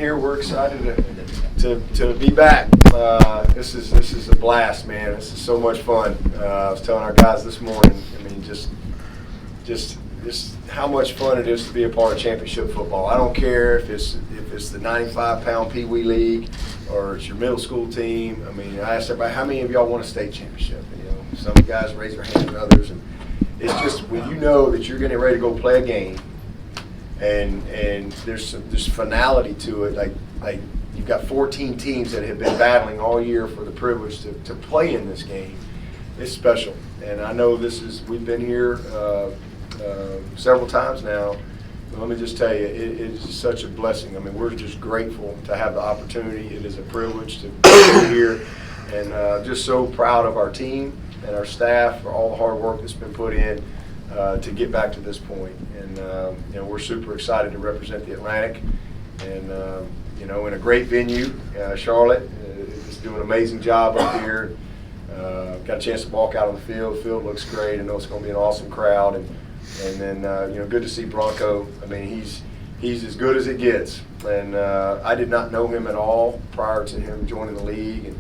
here. We're excited to be back. This is a blast, man. This is so much fun. I was telling our guys this morning. I mean, just how much fun it is to be a part of championship football. I don't care if it's the 95-pound Pee Wee League or it's your middle school team. I mean, I asked everybody, how many of y'all want a state championship? You know, some guys raise their hand and others, and it's just when you know that you're getting ready to go play a game, and there's finality to it. Like you've got 14 teams that have been battling all year for the privilege to play in this game. It's special, and I know we've been here several times now. But let me just tell you, it is such a blessing. I mean, we're just grateful to have the opportunity. It is a privilege to be here, and just so proud of our team and our staff for all the hard work that's been put in to get back to this point. And you know, we're super excited to represent the Atlantic, and you know, in a great venue. Charlotte is doing an amazing job up here. Got a chance to walk out on the field. The field looks great. I know it's going to be an awesome crowd, and then you know, good to see Bronco. I mean, he's as good as it gets, and I did not know him at all prior to him joining the league, and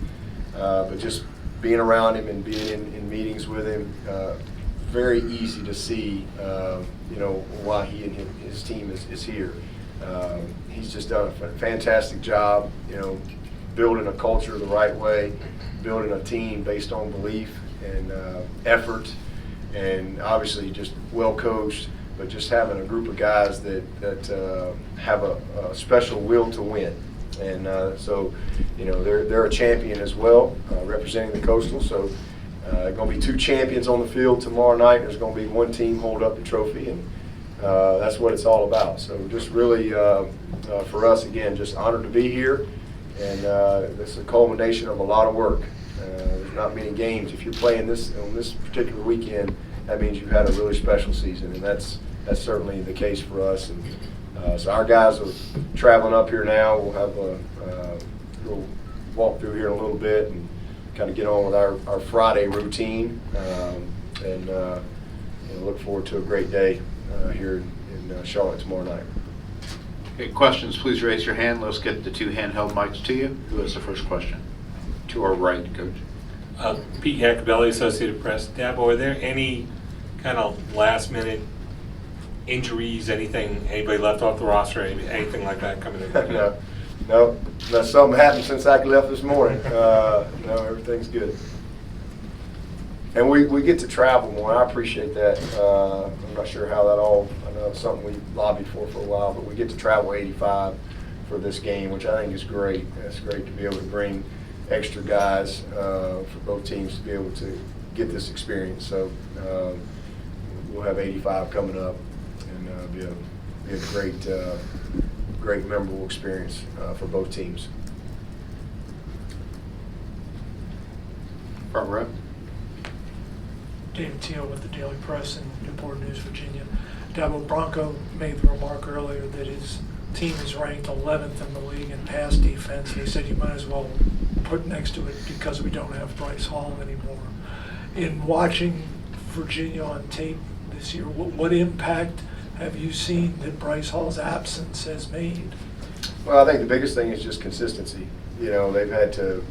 but just being around him and being in meetings with him, very easy to see you know, why he and his team is here. He's just done a fantastic job, you know, building a culture the right way, building a team based on belief and effort, and obviously just well coached, but just having a group of guys that have a special will to win. And so, you know, they're a champion as well, representing the Coastal. So going to be two champions on the field tomorrow night. There's going to be one team hold up the trophy, and that's what it's all about. So just really, for us, again, just honored to be here. And this is a culmination of a lot of work. There's not many games. If you're playing this on this particular weekend, that means you've had a really special season, and that's certainly the case for us. And so our guys are traveling up here now. We'll have we'll walk through here in a little bit and kind of get on with our Friday routine, and look forward to a great day here in Charlotte tomorrow night. Okay, questions, please raise your hand. Let's get the two handheld mics to you. Who has the first question? To our right, Coach. Pete Yakabelli, Associated Press. Dabo, are there any kind of last-minute injuries, anybody left off the roster, anything like that coming in? No, something happened since I left this morning. No, everything's good. And we get to travel more, and I appreciate that. I'm not sure how that all, I know it's something we lobbied for a while, but we get to travel 85 for this game, which I think is great. It's great to be able to bring extra guys for both teams to be able to get this experience. So we'll have 85 coming up, and be a great memorable experience for both teams. Front row. David Teal with the Daily Press in Newport News, Virginia. Dabo, Bronco made the remark earlier that his team is ranked 11th in the league in pass defense, and he said you might as well put next to it because we don't have Bryce Hall anymore. In watching Virginia on tape this year, what impact have you seen that Bryce Hall's absence has made? Well, I think the biggest thing is just consistency. You know, they've had to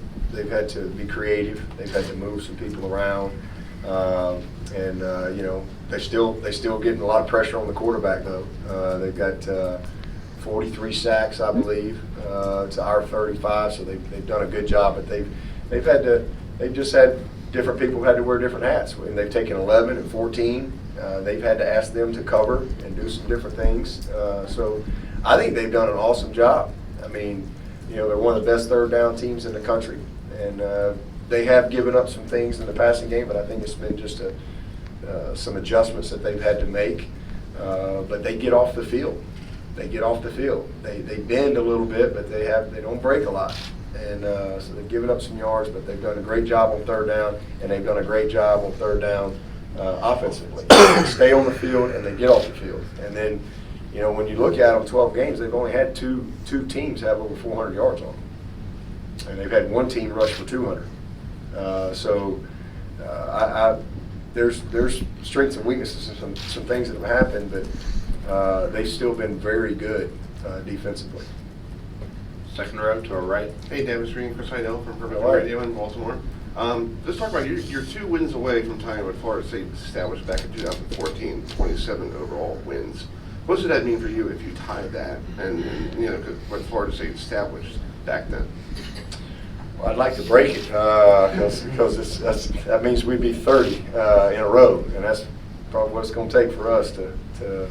be creative. They've had to move some people around. And you know, they're still getting a lot of pressure on the quarterback though. They've got 43 sacks, I believe, to our 35. So they've done a good job, but they've just had different people who had to wear different hats. And they've taken 11 and 14. They've had to ask them to cover and do some different things. So I think they've done an awesome job. I mean, you know, they're one of the best third down teams in the country, and they have given up some things in the passing game, but I think it's been just some adjustments that they've had to make. But they get off the field. They bend a little bit, but they don't break a lot. And so they've given up some yards, but they've done a great job on third down, and they've done a great job on third down offensively. They stay on the field and they get off the field. And then, you know, when you look at them, 12 games, they've only had two teams have over 400 yards on them. And they've had one team rush for 200. There's strengths and weaknesses and some things that have happened, but they've still been very good defensively. Second row to our right. Hey, David Swinney, Chris Heidel from Purple Hello. Radio in Baltimore. Let's talk about you're 2 wins away from tying what Florida State established back in 2014, 27 overall wins. What does that mean for you if you tied that and what Florida State established back then? Well, I'd like to break it because that means we'd be 30 in a row, and that's probably what it's going to take for us to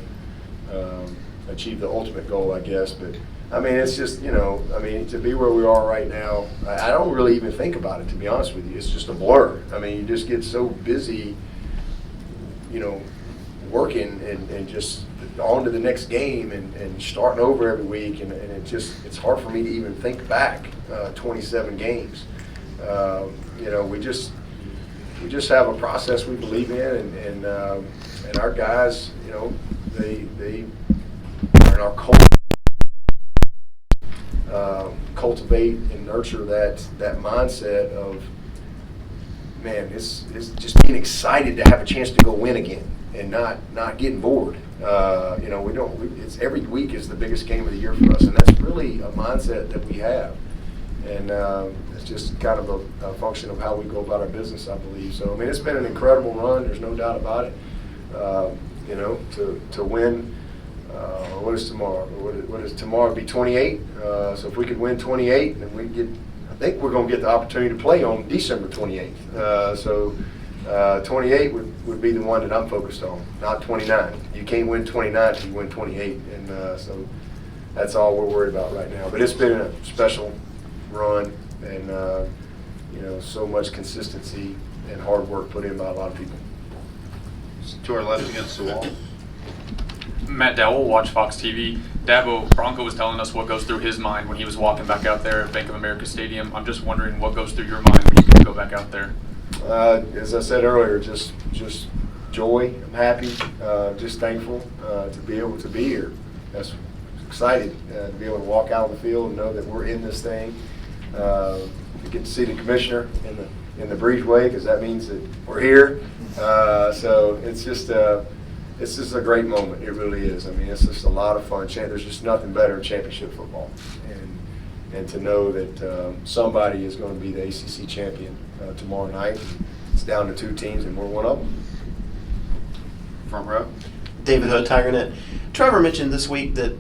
achieve the ultimate goal, I guess. But I mean, it's just to be where we are right now, I don't really even think about it, to be honest with you. It's just a blur. I mean, you just get so busy, working and just on to the next game and starting over every week, and it's hard for me to even think back 27 games. We just have a process we believe in, and our guys, they are in our culture. Cultivate and nurture that mindset of, man, it's just being excited to have a chance to go win again and not getting bored. It's every week is the biggest game of the year for us, and that's really a mindset that we have. And it's just kind of a function of how we go about our business, I believe. So, I mean, it's been an incredible run. There's no doubt about it. To win, what is tomorrow? What is tomorrow? Be 28. So if we could win 28, then I think we're going to get the opportunity to play on December 28th. 28 would be the one that I'm focused on, not 29. You can't win 29 if you win 28, and so that's all we're worried about right now. But it's been a special run, and so much consistency and hard work put in by a lot of people. To our left against the wall. Matt Dowell, Watch Fox TV. Dabo, Bronco was telling us what goes through his mind when he was walking back out there at Bank of America Stadium. I'm just wondering what goes through your mind when you go back out there. As I said earlier, just joy. I'm happy, just thankful to be able to be here. That's excited to be able to walk out on the field and know that we're in this thing. We get to see the commissioner in the breezeway because that means that we're here. So it's just a great moment. It really is. I mean, it's just a lot of fun. There's just nothing better in championship football, and to know that somebody is going to be the ACC champion tomorrow night. It's down to 2 teams, and we're one of them. Front row. David Hood, TigerNet. Trevor mentioned this week that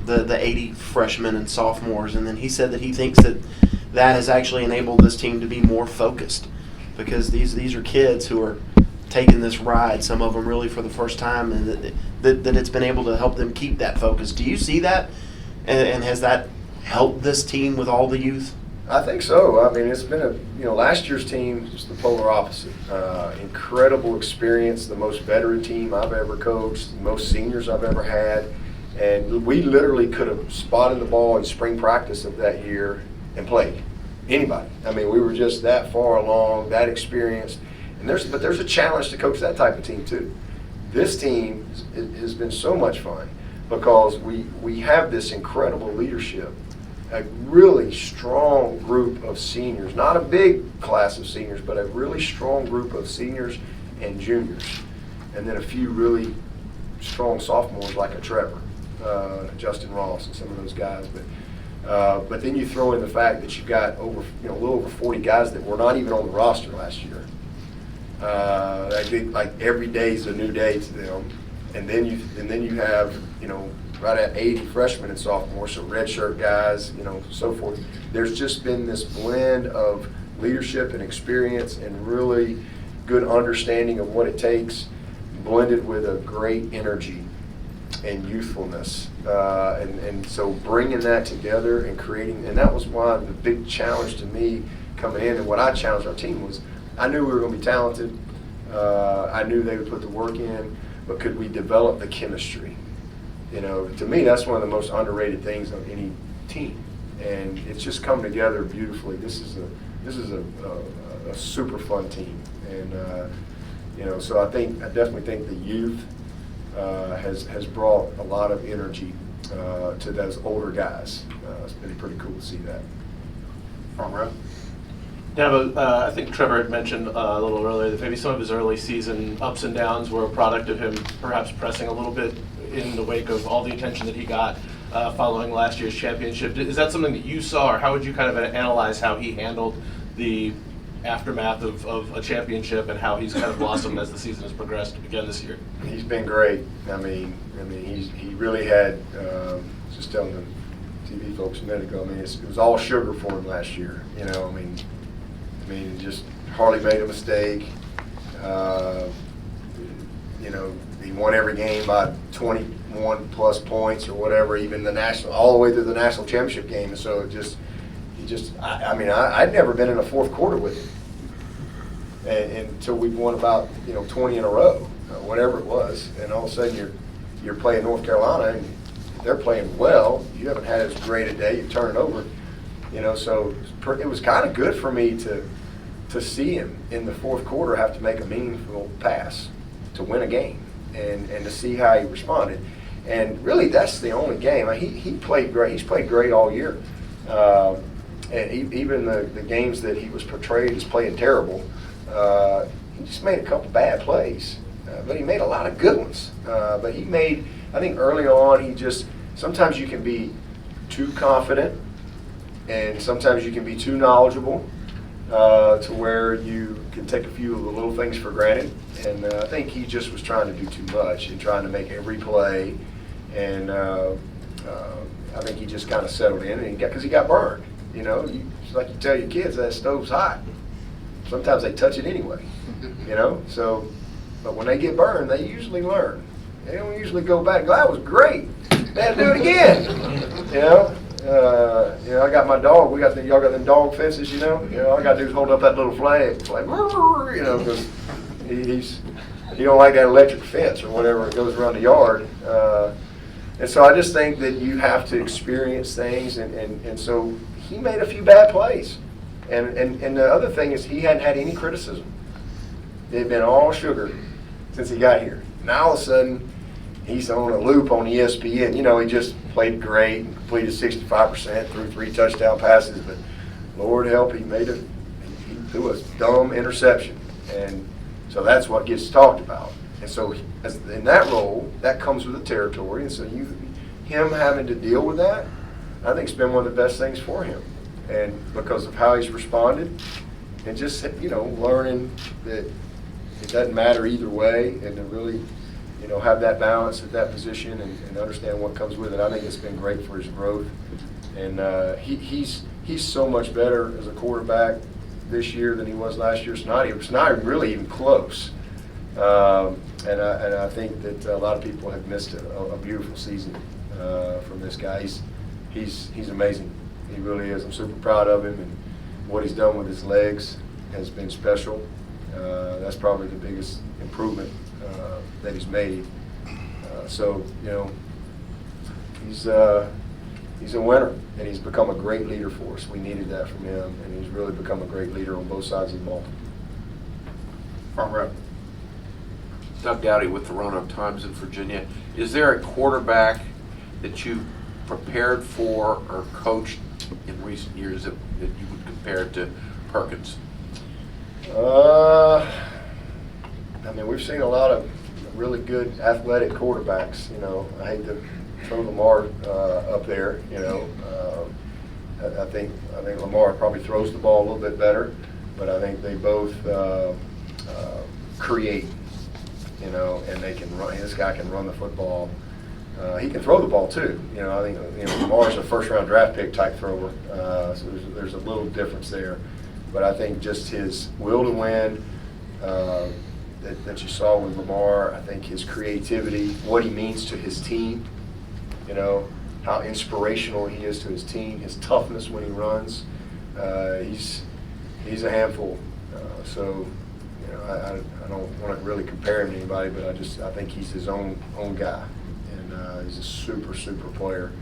the 80 freshmen and sophomores, and then he said that he thinks that has actually enabled this team to be more focused because these are kids who are taking this ride, some of them really for the first time, and that it's been able to help them keep that focus. Do you see that, and has that helped this team with all the youth? I think so. I mean, it's been last year's team is the polar opposite. Incredible experience, the most veteran team I've ever coached, the most seniors I've ever had, and we literally could have spotted the ball in spring practice of that year and played anybody. I mean, we were just that far along, that experienced, and there's a challenge to coach that type of team too. This team has been so much fun because we have this incredible leadership. A really strong group of seniors, not a big class of seniors, but a really strong group of seniors and juniors. And then a few really strong sophomores like a Trevor, Justin Ross and some of those guys. But then you throw in the fact that you've got a little over 40 guys that were not even on the roster last year. I think like every day is a new day to them. And then you have, right at 80 freshmen and sophomores, so redshirt guys, so forth. There's just been this blend of leadership and experience and really good understanding of what it takes, blended with a great energy and youthfulness. And so bringing that together and creating, and that was why the big challenge to me coming in, and what I challenged our team was, I knew we were going to be talented. I knew they would put the work in, but could we develop the chemistry? To me, that's one of the most underrated things on any team, and it's just come together beautifully. This is a super fun team, and so I definitely think the youth has brought a lot of energy to those older guys. It's been pretty cool to see that. Front row. Dabo, I think Trevor had mentioned a little earlier that maybe some of his early season ups and downs were a product of him perhaps pressing a little bit in the wake of all the attention that he got. following last year's championship. Is that something that you saw, or how would you kind of analyze how he handled the aftermath of a championship and how he's kind of blossomed as the season has progressed again this year? He's been great. I mean, he really had. Just telling the TV folks a minute ago. I mean, it was all sugar for him last year. You know, I mean, just hardly made a mistake. You know, he won every game by 21 plus points or whatever, even the national, all the way through the national championship game. And so I'd never been in a fourth quarter with him, and until we won about 20 in a row, whatever it was. And all of a sudden you're playing North Carolina and they're playing well. You haven't had as great a day. You turn it over, So it was kind of good for me to see him in the fourth quarter have to make a meaningful pass to win a game, and to see how he responded. And really, that's the only game. He played great. He's played great all year. And even the games that he was portrayed as playing terrible, he just made a couple bad plays. But he made a lot of good ones. But he made, I think early on, sometimes you can be too confident, and sometimes you can be too knowledgeable to where you can take a few of the little things for granted. And I think he just was trying to do too much and trying to make every play. And I think he just kind of settled in, and because he got burned. It's like you tell your kids that stove's hot. Sometimes they touch it anyway. So, but when they get burned, they usually learn. They don't usually go back and go, that was great. They had to do it again. I got my dog. Y'all got them dog fences, all I got to do is hold up that little flag, because he don't like that electric fence or whatever that goes around the yard. And so I just think that you have to experience things, and so he made a few bad plays. And the other thing is he hadn't had any criticism. It had been all sugar since he got here. Now all of a sudden, he's on a loop on ESPN. He just played great, completed 65%, threw 3 touchdown passes, but Lord help, he threw a dumb interception. And so that's what gets talked about. And so in that role, that comes with the territory. And so him having to deal with that, I think it's been one of the best things for him. And because of how he's responded, and just, learning that it doesn't matter either way, and to really, have that balance at that position and understand what comes with it. I think it's been great for his growth. And he's so much better as a quarterback this year than he was last year. It's not really even close. And I think that a lot of people have missed a beautiful season from this guy. He's amazing. He really is. I'm super proud of him, and what he's done with his legs has been special. That's probably the biggest improvement that he's made. So he's a winner, and he's become a great leader for us. We needed that from him, and he's really become a great leader on both sides of the ball. Front row. Doug Dowdy with the Roanoke Times in Virginia. Is there a quarterback that you prepared for or coached in recent years that you would compare to Perkins? We've seen a lot of really good athletic quarterbacks. I hate to throw Lamar up there. I think Lamar probably throws the ball a little bit better, but I think they both create. And they can run. This guy can run the football. He can throw the ball too. I think Lamar's a first-round draft pick type thrower, so there's a little difference there. But I think just his will to win that you saw with Lamar. I think his creativity, what he means to his team. How inspirational he is to his team. His toughness when he runs. He's a handful. I don't want to really compare him to anybody, but I think he's his own guy, and he's a super player,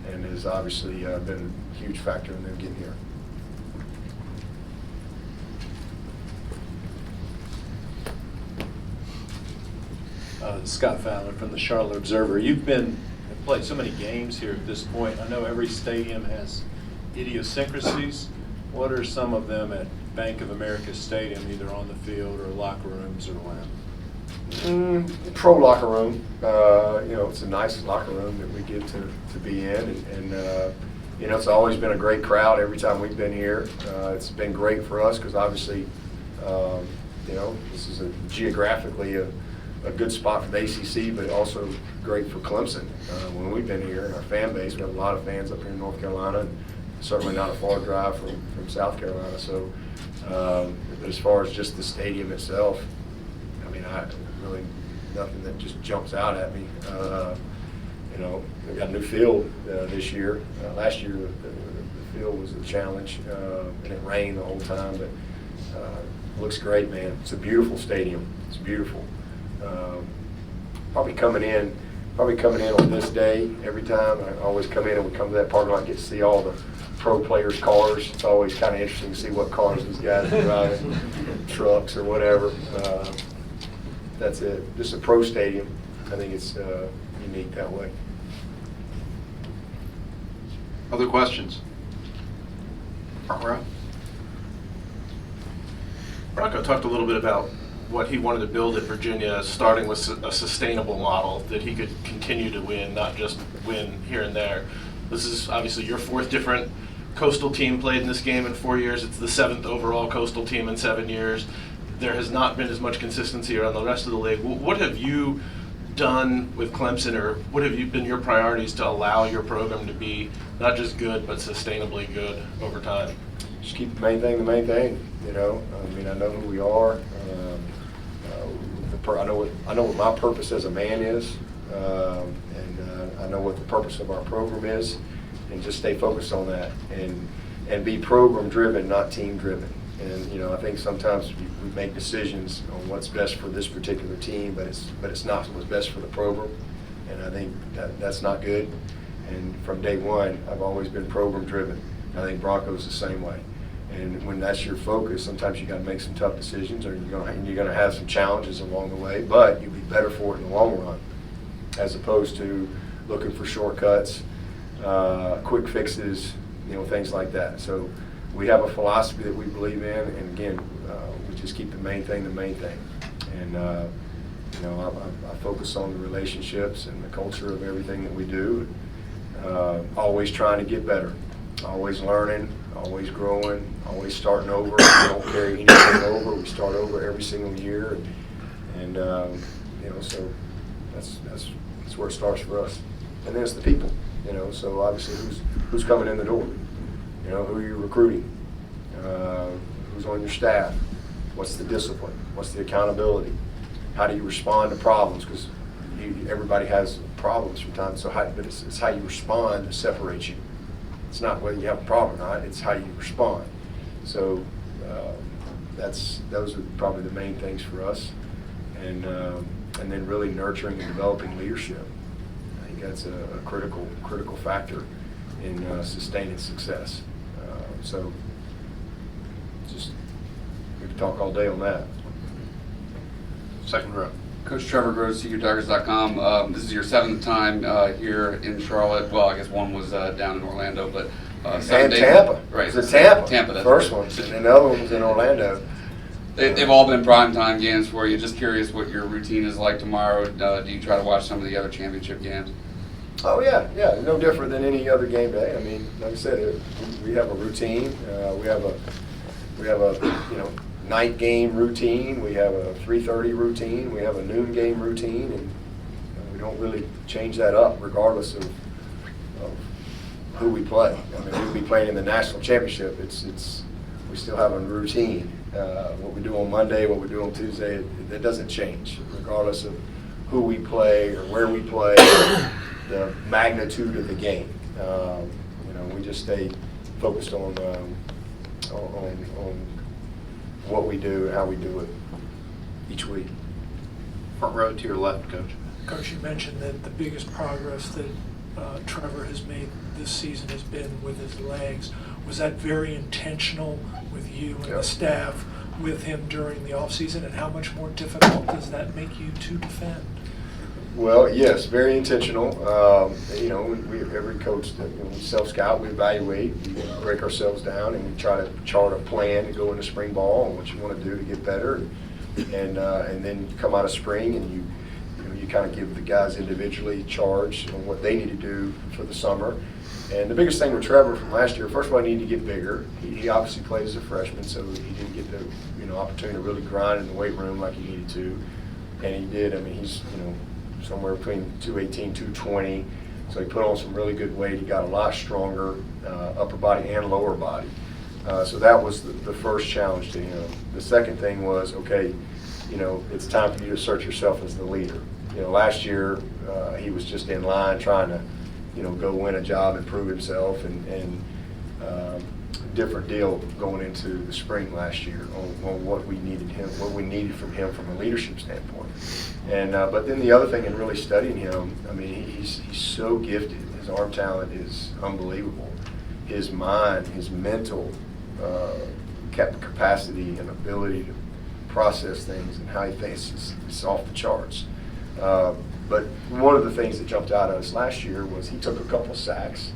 and has obviously been a huge factor in them getting here. Scott Fowler from the Charlotte Observer. You've played so many games here at this point. I know every stadium has idiosyncrasies. What are some of them at Bank of America Stadium, either on the field or locker rooms or around? Pro locker room. It's a nice locker room that we get to be in, and it's always been a great crowd every time we've been here. It's been great for us because obviously, this is geographically a good spot for the ACC, but also great for Clemson. When we've been here, our fan base, we have a lot of fans up here in North Carolina, and certainly not a far drive from South Carolina. So, but as far as just the stadium itself, I mean, really nothing that just jumps out at me. We got a new field this year. Last year, the field was a challenge, and it rained the whole time, but it looks great, man. It's a beautiful stadium. It's beautiful. Probably coming in on this day every time. I always come in and we come to that parking lot and get to see all the pro players' cars. It's always kind of interesting to see what cars these guys are driving, trucks or whatever. That's it. Just a pro stadium. I think it's unique that way. Other questions? Front row. Bronco talked a little bit about what he wanted to build at Virginia, starting with a sustainable model that he could continue to win, not just win here and there. This is obviously your fourth different Coastal team played in this game in 4 years. It's the 7th overall Coastal team in 7 years. There has not been as much consistency around the rest of the league. What have you done with Clemson, or what have been your priorities to allow your program to be not just good, but sustainably good over time? Just keep the main thing the main thing. I mean, I know who we are. I know what my purpose as a man is, and I know what the purpose of our program is, and just stay focused on that, and be program driven, not team driven. And I think sometimes we make decisions on what's best for this particular team, but it's not what's best for the program, and I think that's not good. And from day one, I've always been program driven. I think Bronco's the same way. And when that's your focus, sometimes you got to make some tough decisions, or you're going to have some challenges along the way. But you'll be better for it in the long run, as opposed to looking for shortcuts, quick fixes, things like that. So we have a philosophy that we believe in, and again, we just keep the main thing the main thing. And I focus on the relationships and the culture of everything that we do. Always trying to get better, always learning, always growing, always starting over. We don't carry anything over. We start over every single year, and so that's where it starts for us. And then it's the people, So obviously, who's coming in the door? Who are you recruiting? Who's on your staff? What's the discipline? What's the accountability? How do you respond to problems? Because everybody has problems from time to time. But it's how you respond that separates you. It's not whether you have a problem or not. It's how you respond. So those are probably the main things for us, and then really nurturing and developing leadership. I think that's a critical factor in sustaining success. So just we could talk all day on that. Second row. Coach Trevor Gross, SecureTigers.com. This is your 7th time here in Charlotte. Well, I guess one was down in Orlando, but and Tampa. Right. It was in Tampa. Tampa, that's first right. one, and the other one was in Orlando. They've all been primetime games for you. Just curious what your routine is like tomorrow. Do you try to watch some of the other championship games? Oh yeah, no different than any other game day. I mean, like I said, we have a routine. We have a night game routine. We have a 3:30 routine. We have a noon game routine, and we don't really change that up regardless of who we play. I mean, we'll be playing in the national championship. We still have a routine. What we do on Monday, what we do on Tuesday, it doesn't change regardless of who we play or where we play. The magnitude of the game. We just stay focused on what we do and how we do it each week. Front row to your left, Coach. Coach, you mentioned that the biggest progress that Trevor has made this season has been with his legs. Was that very intentional with you and the staff with him during the offseason, and how much more difficult does that make you to defend? Well, yes, very intentional. Every coach, we self-scout, we evaluate, we break ourselves down, and we try to chart a plan to go into spring ball and what you want to do to get better. and then you come out of spring and you kind of give the guys individually charge on what they need to do for the summer. And the biggest thing with Trevor from last year, first of all, he needed to get bigger. He obviously played as a freshman, so he didn't get the opportunity to really grind in the weight room like he needed to. And he did. I mean, he's somewhere between 218, 220. So he put on some really good weight. He got a lot stronger, upper body and lower body. So that was the first challenge to him. The second thing was, okay, it's time for you to assert yourself as the leader. Last year he was just in line trying to, go win a job and prove himself, and different deal going into the spring last year on what we needed from him from a leadership standpoint. And but then the other thing in really studying him, I mean, he's so gifted. His arm talent is unbelievable. His mind, his mental capacity and ability to process things and how he thinks is off the charts. But one of the things that jumped out at us last year was he took a couple sacks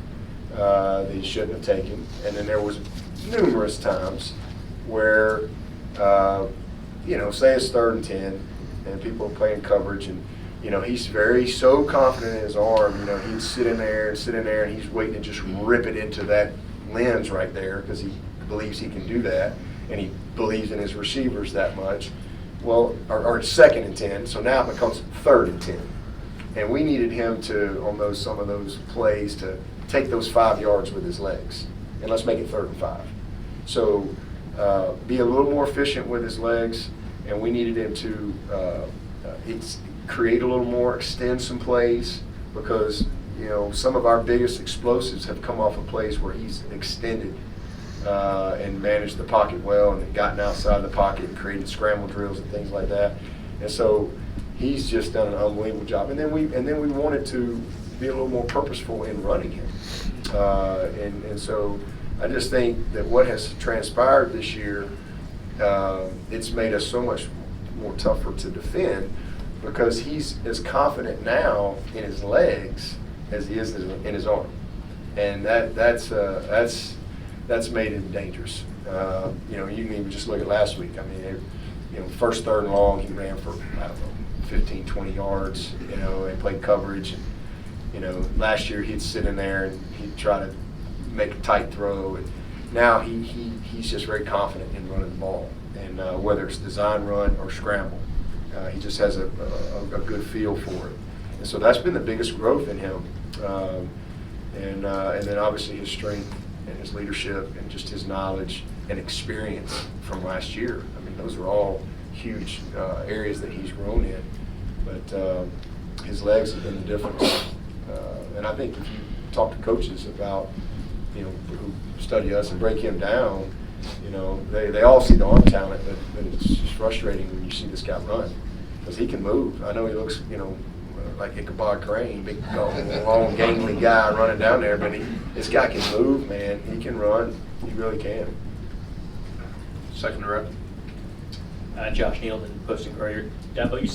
that he shouldn't have taken, and then there was numerous times where, say it's 3rd and 10, and people are playing coverage, and he's so confident in his arm. He'd sit in there, and he's waiting to just rip it into that lens right there because he believes he can do that, and he believes in his receivers that much. Well, or it's 2nd and 10, so now it becomes 3rd and 10. And we needed him to, on some of those plays, to take those 5 yards with his legs. And let's make it 3rd and 5. So be a little more efficient with his legs, and we needed him to create a little more, extend some plays, because some of our biggest explosives have come off of plays where he's extended and managed the pocket well, and gotten outside the pocket and created scramble drills and things like that. And so he's just done an unbelievable job. And then we wanted to be a little more purposeful in running him. And so I just think that what has transpired this year, it's made us so much more tougher to defend, because he's as confident now in his legs as he is in his arm, and that's made him dangerous. You can even just look at last week. I mean, first 3rd and long, he ran for 15, 20 yards, and played coverage. And, last year he'd sit in there and he'd try to make a tight throw, and now he's just very confident in running the ball, and whether it's design run or scramble, he just has a good feel for it. And so that's been the biggest growth in him, and then obviously his strength and his leadership and just his knowledge and experience from last year. I mean, those are all huge areas that he's grown in, but his legs have been the difference. And I think if you talk to coaches about, who study us and break him down, they all see the arm talent, but it's just frustrating when you see this guy run, because he can move. I know he looks, like Ichabod Crane, big, long, gangly guy running down there, but this guy can move, man. He can run. He really can. Second rep. Josh Nealon, Post and Courier. Dabo, you